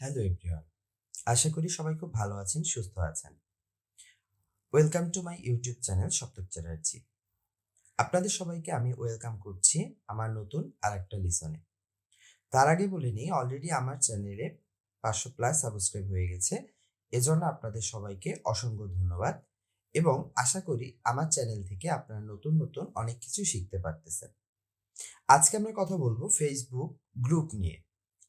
Hello everyone, আশা করি সবাই খুব ভালো আছেন, সুস্থ আছেন। Welcome to my YouTube channel Saptak Chatterjee. আপনাদের সবাইকে আমি ওয়েলকাম করছি আমার নতুন আরেকটা লিসনে। তার আগে বলে নিই, অলরেডি আমার চ্যানেলে 500 প্লাস সাবস্ক্রাইব হয়ে গেছে। এজন্য আপনাদের সবাইকে অসংখ্য ধন্যবাদ এবং আশা করি আমার চ্যানেল থেকে আপনারা নতুন নতুন অনেক কিছু শিখতে পারতেছেন। আজকে আমরা কথা বলবো ফেসবুক গ্রুপ নিয়ে।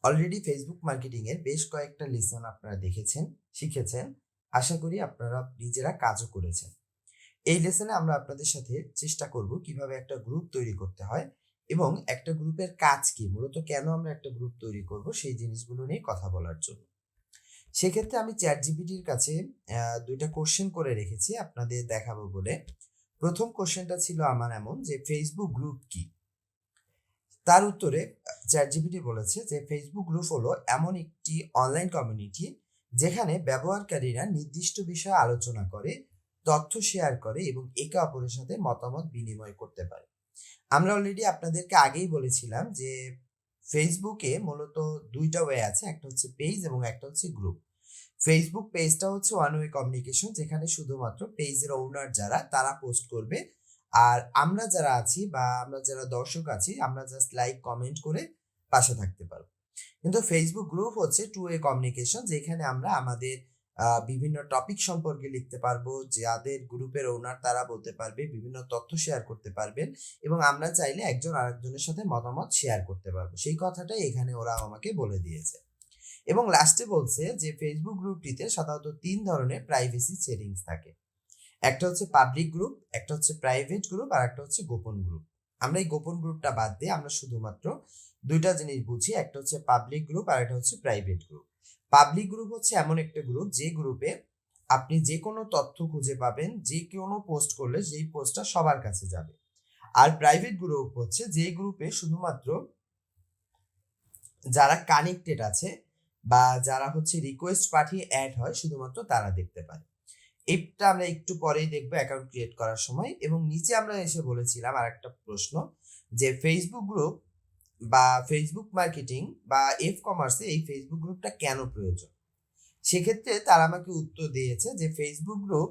অলরেডি ফেসবুক মার্কেটিং এর বেশ কয়েকটা লেসন আপনারা দেখেছেন, শিখেছেন। আশা করি আপনারা নিজেরা কাজও করেছেন। এই লেসনে আমরা আপনাদের সাথে চেষ্টা করব কিভাবে একটা গ্রুপ তৈরি করতে হয় এবং একটা গ্রুপের কাজ কি, মূলত কেন আমরা একটা গ্রুপ তৈরি করব সেই জিনিসগুলো নিয়ে কথা বলার জন্য। সেক্ষেত্রে আমি চ্যাট জিপিটির কাছে ২টা কোশ্চেন করে রেখেছি আপনাদের দেখাবো বলে। প্রথম কোশ্চেনটা ছিল আমার এমন যে ফেসবুক গ্রুপ কি? তার উত্তরে চ্যাটজিপিটি বলেছে যে ফেসবুক গ্রুপ হলো এমন একটি অনলাইন কমিউনিটি যেখানে ব্যবহারকারীরা নির্দিষ্ট বিষয়ে আলোচনা করে, তথ্য শেয়ার করে এবং একে অপরের সাথে মতামত বিনিময় করতে পারে। আমরা অলরেডি আপনাদেরকে আগেই বলেছিলাম যে ফেসবুকে মূলত ২টা ওয়ে আছে, একটা হচ্ছে পেজ এবং একটা হচ্ছে গ্রুপ। ফেসবুক পেজটা হচ্ছে ওয়ান ওয়ে কমিউনিকেশন, যেখানে শুধুমাত্র পেজের ওনার যারা তারা পোস্ট করবে, আর আমরা যারা আছি বা আমরা যারা দর্শক আছি আমরা জাস্ট লাইক কমেন্ট করে পাশে থাকতে পারবো। কিন্তু ফেসবুক গ্রুপ হচ্ছে টু ওয়ে কমিউনিকেশন, যেখানে আমরা আমাদের বিভিন্ন টপিক সম্পর্কে লিখতে পারবো, যাদের গ্রুপের ওনার তারা বলতে পারবে, বিভিন্ন তথ্য শেয়ার করতে পারবেন এবং আমরা চাইলে একজন আরেকজনের সাথে মতামত শেয়ার করতে পারবো। সেই কথাটাই এখানে ওরা আমাকে বলে দিয়েছে। এবং লাস্টে বলছে যে ফেসবুক গ্রুপটিতে সাধারণত ৩ ধরনের প্রাইভেসি সেটিংস থাকে। একটা হচ্ছে পাবলিক গ্রুপ, একটা হচ্ছে প্রাইভেট গ্রুপ আর একটা হচ্ছে গোপন গ্রুপ। আমরা এই গোপন গ্রুপটা বাদ দিয়ে আমরা শুধুমাত্র ২টা জিনিস বুঝি, একটা হচ্ছে পাবলিক গ্রুপ আর একটা হচ্ছে প্রাইভেট গ্রুপ। পাবলিক গ্রুপ হচ্ছে এমন একটা গ্রুপ যে গ্রুপে আপনি যে কোনো তথ্য খুঁজে পাবেন, যে কোনো পোস্ট করলে যেই পোস্টটা সবার কাছে যাবে। আর প্রাইভেট গ্রুপ হচ্ছে যে গ্রুপে শুধুমাত্র যারা কানেক্টেড আছে বা যারা হচ্ছে রিকোয়েস্ট পাঠিয়ে অ্যাড হয় শুধুমাত্র তারা দেখতে পারে। এটা আমরা একটু পরেই দেখবো অ্যাকাউন্ট ক্রিয়েট করার সময়। এবং নিচে আমরা এসে বলেছিলাম আরেকটা প্রশ্ন যে ফেসবুক গ্রুপ বা ফেসবুক মার্কেটিং বা এফ কমার্সে এই ফেসবুক গ্রুপটা কেন প্রয়োজন? সেক্ষেত্রে তারা আমাকে উত্তর দিয়েছে যে ফেসবুক গ্রুপ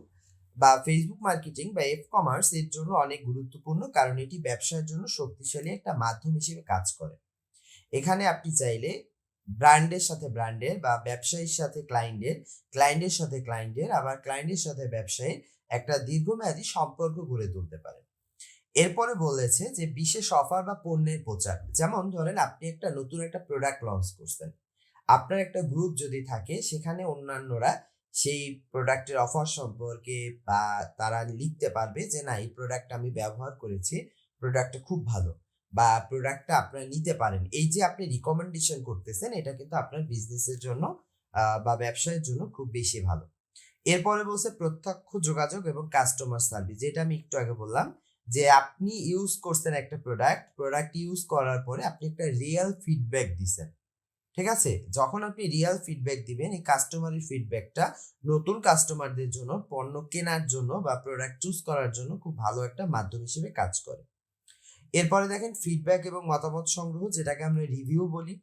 বা ফেসবুক মার্কেটিং বা এফ কমার্স এর জন্য অনেক গুরুত্বপূর্ণ, কারণ এটি ব্যবসার জন্য শক্তিশালী একটা মাধ্যম হিসেবে কাজ করে। এখানে আপনি চাইলে ব্র্যান্ডের সাথে ব্র্যান্ডের বা ব্যবসায়ীর সাথে ক্লায়েন্টের, ক্লায়েন্টের সাথে ক্লায়েন্টের, আবার ক্লায়েন্টের সাথে ব্যবসায়ীর একটা দীর্ঘমেয়াদী সম্পর্ক গড়ে তুলতে পারেন। এরপরে বলেছে যে বিশেষ অফার বা পণ্যের প্রচার, যেমন ধরেন আপনি একটা নতুন একটা প্রোডাক্ট লঞ্চ করছেন, আপনার একটা গ্রুপ যদি থাকে সেখানে অন্যান্যরা সেই প্রোডাক্টের অফার সম্পর্কে বা তারা লিখতে পারবে যে না, এই প্রোডাক্ট আমি ব্যবহার করেছি, প্রোডাক্টটা খুব ভালো বা প্রোডাক্টটা আপনারা নিতে পারেন। এই যে আপনি রিকমেন্ডেশন করতেছেন, এটা কিন্তু আপনার বিজনেসের জন্য বা ব্যবসায়ের জন্য খুব বেশি ভালো। এরপরে বলছে প্রত্যক্ষ যোগাযোগ এবং কাস্টমার সার্ভিস, যেটা আমি একটু আগে বললাম যে আপনি ইউজ করছেন একটা প্রোডাক্ট ইউজ করার পরে আপনি একটা রিয়েল ফিডব্যাক দিছেন। ঠিক আছে? যখন আপনি রিয়াল ফিডব্যাক দিবেন, এই কাস্টমারের ফিডব্যাকটা নতুন কাস্টমারদের জন্য পণ্য কেনার জন্য বা প্রোডাক্ট চুজ করার জন্য খুব ভালো একটা মাধ্যম হিসেবে কাজ করে। এরপরে দেখেন ফিডব্যাক এবং মতামত সংগ্রহ, যেটাকে আমরা রিভিউ বলি।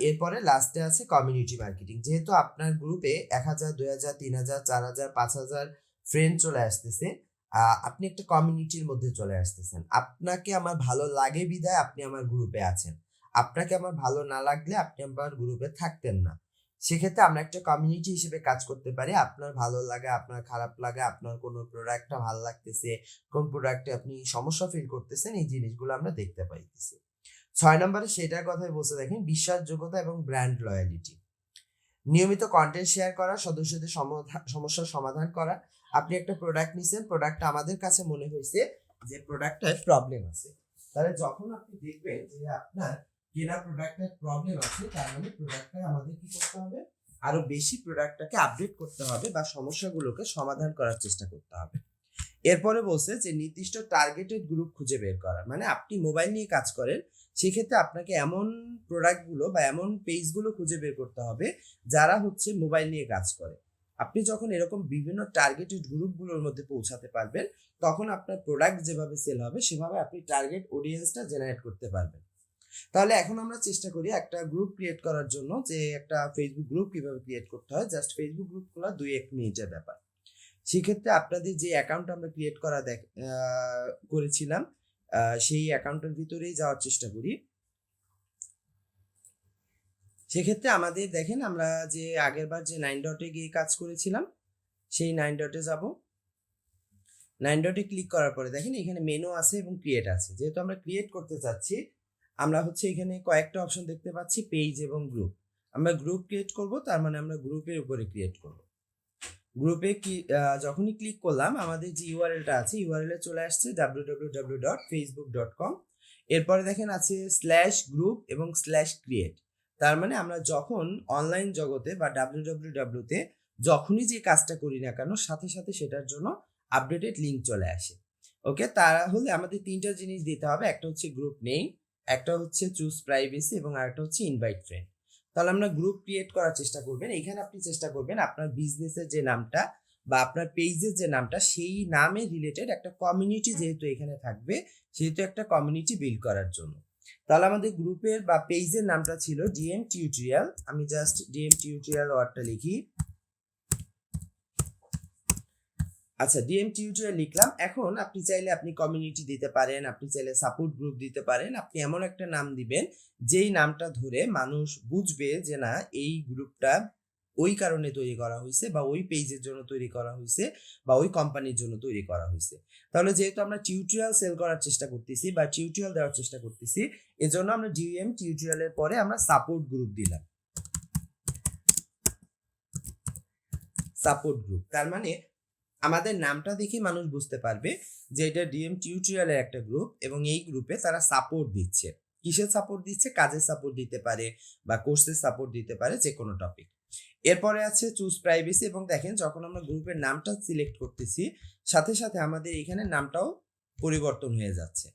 এরপরে লাস্টে আছে কমিউনিটি মার্কেটিং। যেহেতু আপনার গ্রুপে ১,০০০, ২,০০০, ৩,০০০, ৪,০০০, ৫,০০০ ফ্রেন্ড চলে আসতেছে, আপনি একটা কমিউনিটির মধ্যে চলে আসতেছেন। আপনাকে আমার ভালো লাগে বিধায় আপনি আমার গ্রুপে আছেন। আপনাকে আমার ভালো না লাগলে আপনি আমার গ্রুপে থাকতেন না। সেক্ষেত্রে আমরা একটা কমিউনিটি হিসেবে কাজ করতে পারি। আপনার ভালো লাগা, আপনার খারাপ লাগা, আপনার কোনো প্রোডাক্টটা ভাল লাগতেছে, কোন প্রোডাক্টে আপনি সমস্যা ফিল করতেছেন, এই জিনিসগুলো আমরা দেখতে পাইতেছি। ৬ নম্বরে সেটার কথাই বলছে, দেখেন বিশ্বাসযোগ্যতা এবং ব্র্যান্ড লয়ালিটি। নিয়মিত কনটেন্ট শেয়ার করা, সদস্যদের সমস্যার সমাধান করা। আপনি একটা প্রোডাক্ট নিছেন, প্রোডাক্টটা আমাদের কাছে মনে হইছে যে প্রোডাক্টটায় প্রবলেম আছে। তাহলে যখন আপনি দেখবেন যে আপনার কেনা প্রোডাক্টের প্রবলেম আছে, তার মানে প্রোডাক্টটায় আমাদের কি করতে হবে? আরো বেশি প্রোডাক্টটাকে আপডেট করতে হবে বা সমস্যাগুলোকে সমাধান করার চেষ্টা করতে হবে। এরপরে বলছে যে নির্দিষ্ট টার্গেটেড গ্রুপ খুঁজে বের করা। মানে আপনি মোবাইল নিয়ে কাজ করেন, সেক্ষেত্রে আপনাকে এমন প্রোডাক্টগুলো বা এমন পেজগুলো খুঁজে বের করতে হবে যারা হচ্ছে মোবাইল নিয়ে কাজ করে। আপনি যখন এরকম বিভিন্ন টার্গেটেড গ্রুপগুলোর মধ্যে পৌঁছাতে পারবেন, তখন আপনার প্রোডাক্ট যেভাবে সেল হবে সেভাবে আপনি টার্গেট অডিয়েন্সটা জেনারেট করতে পারবেন। তাহলে এখন আমরা চেষ্টা করি একটা গ্রুপ ক্রিয়েট করার জন্য, যে একটা ফেসবুক গ্রুপ কিভাবে ক্রিয়েট করতে হয়। জাস্ট ফেসবুক গ্রুপ খোলা 2-1 মিনিটের ব্যাপার। সেক্ষেত্রে আপনাদের যে অ্যাকাউন্ট আমরা ক্রিয়েট করেছিলাম, সেই অ্যাকাউন্টের ভিতরেই যাওয়ার চেষ্টা করি। সেক্ষেত্রে আমাদের দেখেন, আমরা যে আগেরবার যে 9 ডটে গিয়ে কাজ করেছিলাম, সেই 9 ডটে যাব। 9 ডটে ক্লিক করার পরে দেখেন এখানে মেনু আছে এবং ক্রিয়েট আছে। যেহেতু আমরা ক্রিয়েট করতে চাচ্ছি, আমরা হচ্ছে এখানে কয়েকটা অপশন দেখতে পাচ্ছি, পেজ এবং গ্রুপ। আমরা গ্রুপ ক্রিয়েট করব, তার মানে আমরা গ্রুপের উপরে ক্রিয়েট করব। গ্রুপে যখনই ক্লিক করলাম, আমাদের যে ইউআরএলটা আছে, ইউআরএলে চলে আসছে www.facebook.com। এরপরে দেখেন আছে /group এবং /create। তার মানে আমরা যখন অনলাইন জগতে বা www-তে যখনই যে কাজটা করি না কেন, সাথে সাথে সেটার জন্য আপডেটেড লিঙ্ক চলে আসে। ওকে, তাহলে আমাদের 3টা জিনিস দিতে হবে। একটা হচ্ছে গ্রুপ নেম, একটা হচ্ছে চুজ প্রাইভেসি এবং আরেকটা হচ্ছে ইনভাইট ফ্রেন্ড। তাহলে আমরা গ্রুপ ক্রিয়েট করার চেষ্টা করবেন। এখানে আপনি চেষ্টা করবেন আপনার বিজনেসের যে নামটা বা আপনার পেজের যে নামটা, সেই নামে রিলেটেড একটা কমিউনিটি যেহেতু এখানে থাকবে, সেহেতু একটা কমিউনিটি বিল্ড করার জন্য। তাহলে আমাদের গ্রুপের বা পেজের নামটা ছিল ডিএম টিউটোরিয়াল। আমি জাস্ট ডিএম টিউটোরিয়াল ওয়ার্ডটা লিখি। আচ্ছা, ডিএম টিউটোরিয়াল লিখলাম। এখন আপনি চাইলে আপনি কমিউনিটি দিতে পারেন, আপনি চাইলে সাপোর্ট গ্রুপ দিতে পারেন। আপনি এমন একটা নাম দিবেন যেই নামটা ধরে মানুষ বুঝবে যে না, এই গ্রুপটা ওই কারণে তৈরি করা হয়েছে বা ওই পেজের জন্য তৈরি করা হয়েছে বা ওই কোম্পানির জন্য তৈরি করা হয়েছে। তাহলে যেহেতু আমরা টিউটোরিয়াল সেল করার চেষ্টা করতেছি বা টিউটোরিয়াল দেওয়ার চেষ্টা করতেছি, এজন্য আমরা ডিএম টিউটোরিয়ালের পরে আমরা সাপোর্ট গ্রুপ দিলাম। সাপোর্ট গ্রুপ, তার মানে আমাদের নামটা দেখে মানুষ বুঝতে পারবে যে এটা ডিএম টিউটোরিয়ালের একটা গ্রুপ এবং এই গ্রুপে তারা সাপোর্ট দিচ্ছে। কিসের সাপোর্ট দিচ্ছে? কাজের সাপোর্ট দিতে পারে বা কোর্সের সাপোর্ট দিতে পারে, যে কোনো টপিক। এরপরে আছে চুজ প্রাইভেসি, এবং দেখেন যখন আমরা গ্রুপের নামটা সিলেক্ট করতেছি, সাথে সাথে আমাদের এখানে নামটাও পরিবর্তন হয়ে যাচ্ছে।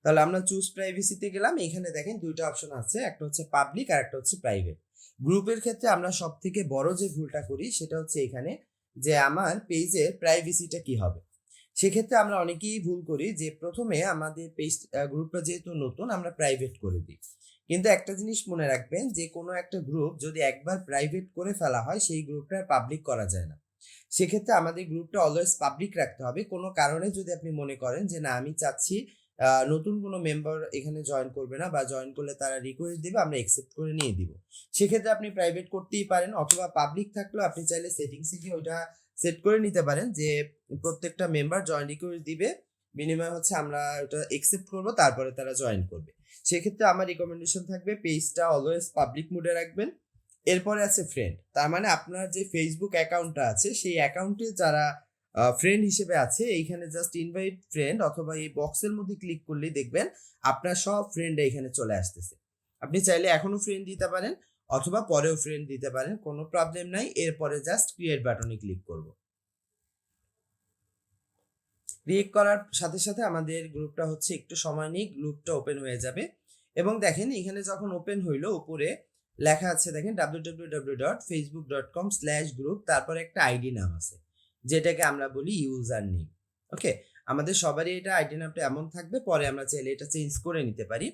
তাহলে আমরা চুজ প্রাইভেসিতে গেলাম। এখানে দেখেন 2টা অপশন আছে, একটা হচ্ছে পাবলিক আর একটা হচ্ছে প্রাইভেট। গ্রুপের ক্ষেত্রে আমরা সব থেকে বড় যে ভুলটা করি সেটা হচ্ছে এখানে, যে আমার পেজের প্রাইভেসিটা কি হবে। সেক্ষেত্রে আমরা অনেকেই ভুল করি যে প্রথমে আমাদের পেজ গ্রুপটা যেহেতু নতুন, আমরা প্রাইভেট করে দিই। কিন্তু একটা জিনিস মনে রাখবেন, যে কোনো একটা গ্রুপ যদি একবার প্রাইভেট করে ফেলা হয়, সেই গ্রুপটা পাবলিক করা যায় না। সেক্ষেত্রে আমাদের গ্রুপটা অলওয়েজ পাবলিক রাখতে হবে। কোনো কারণে যদি আপনি মনে করেন যে না, আমি চাচ্ছি নতুন কোনো মেম্বার এখানে জয়েন করবে না বা জয়েন করলে তারা রিকোয়েস্ট দিবে, আমরা অ্যাকসেপ্ট করে নিয়ে দিব, সেক্ষেত্রে আপনি প্রাইভেট করতেই পারেন। অথবা পাবলিক থাকলেও আপনি চাইলে সেটিংসে গিয়ে ওইটা সেট করে নিতে পারেন যে প্রত্যেকটা মেম্বার জয়েন রিকোয়েস্ট দিবে, বিনিময় হচ্ছে আমরা ওটা অ্যাকসেপ্ট করব, তারপরে তারা জয়েন করবে। সেক্ষেত্রে আমার রিকমেন্ডেশন থাকবে পেজটা অলওয়েজ পাবলিক মোডে রাখবেন। এরপরে আছে ফ্রেন্ড, তার মানে আপনার যে ফেসবুক অ্যাকাউন্টটা আছে, সেই অ্যাকাউন্টে যারা ফ্রেন্ড হিসেবে আছে, এইখানে জাস্ট ইনভাইট ফ্রেন্ড অথবা এই বক্সের মধ্যে ক্লিক করলেই দেখবেন আপনার সব ফ্রেন্ড এখানে চলে আসতেছে। আপনি চাইলে এখনো ফ্রেন্ড দিতে পারেন অথবা পরেও ফ্রেন্ড দিতে পারেন, কোনো প্রবলেম নাই। এরপরে জাস্ট ক্রিয়েট বাটনে ক্লিক করব। ক্রিয়েট করার সাথে সাথে আমাদের গ্রুপটা হচ্ছে একটু সময় নিয়ে গ্রুপটা ওপেন হয়ে যাবে। এবং দেখেন এখানে যখন ওপেন হইলো, উপরে লেখা আছে দেখেন www.facebook.com/group, তারপরে একটা আইডি নাম আছে যেটাকে আমরা বলি ইউজার নেম। ওকে, আমাদের সবারই এটা আইডি নামটা এমন থাকবে, পরে আমরা চাইলে এটা চেঞ্জ করে নিতে পারি।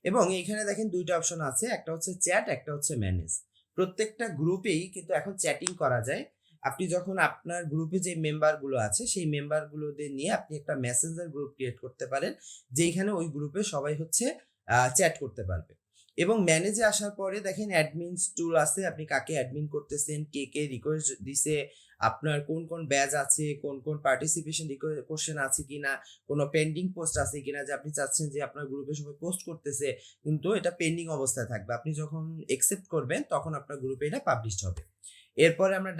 এবং এখানে দেখেন 2টা অপশন আছে, একটা হচ্ছে চ্যাট, একটা হচ্ছে ম্যানেজ। প্রত্যেকটা গ্রুপেই কিন্তু এখন চ্যাটিং করা যায়। আপনি যখন আপনার গ্রুপে যে মেম্বারগুলো আছে, সেই মেম্বারগুলোদের নিয়ে আপনি একটা মেসেঞ্জার গ্রুপ ক্রিয়েট করতে পারেন, যেখানে ওই গ্রুপে সবাই হচ্ছে চ্যাট করতে পারবে। এবং ম্যানেজে আসার পরে দেখেন অ্যাডমিনস টুল আছে, আপনি কাকে অ্যাডমিন করতেছেন, কে কে রিকোয়েস্ট দিছে, আপনার কোন কোন ব্যাচ আছে, কোন কোন পার্টিসিপেশন কোশ্চেন আছে কিনা, কোনো পেন্ডিং পোস্ট আছে কিনা, যে আপনি চাচ্ছেন যে আপনার গ্রুপে সবাই পোস্ট করতেছে কিন্তু এটা পেন্ডিং অবস্থায় থাকবে, আপনি যখন অ্যাকসেপ্ট করবেন তখন আপনার গ্রুপে এটা পাবলিশড হবে। এরপরে আমরা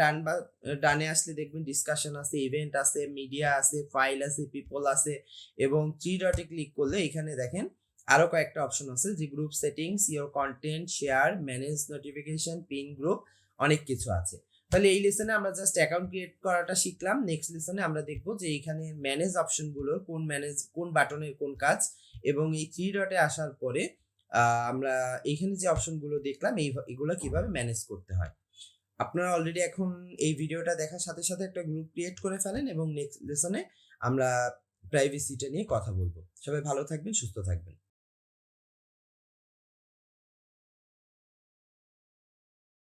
ডানে আসলে দেখবেন ডিসকাশন আছে, ইভেন্ট আছে, মিডিয়া আছে, ফাইল আছে, পিপল আছে, এবং 3 ডটে ক্লিক করলে এখানে দেখেন আরো কয়েকটা অপশন আছে, যে group settings, your content, share, manage notification, pin group, অনেক কিছু আছে। তাহলে এই লেসনে আমরা জাস্ট অ্যাকাউন্ট ক্রিয়েট করাটা শিখলাম। নেক্সট লেসনে আমরা দেখবো যে এখানে ম্যানেজ অপশনগুলোর কোন বাটনের কোন কাজ, এবং এই 3 ডটে আসার পরে আমরা এইখানে যে অপশনগুলো দেখলাম এগুলো কিভাবে ম্যানেজ করতে হয়। আপনারা অলরেডি এখন এই ভিডিওটা দেখার সাথে সাথে একটা গ্রুপ ক্রিয়েট করে ফেলেন, এবং নেক্সট লেসনে আমরা প্রাইভেসিটা নিয়ে কথা বলবো। সবাই ভালো থাকবেন, সুস্থ থাকবেন।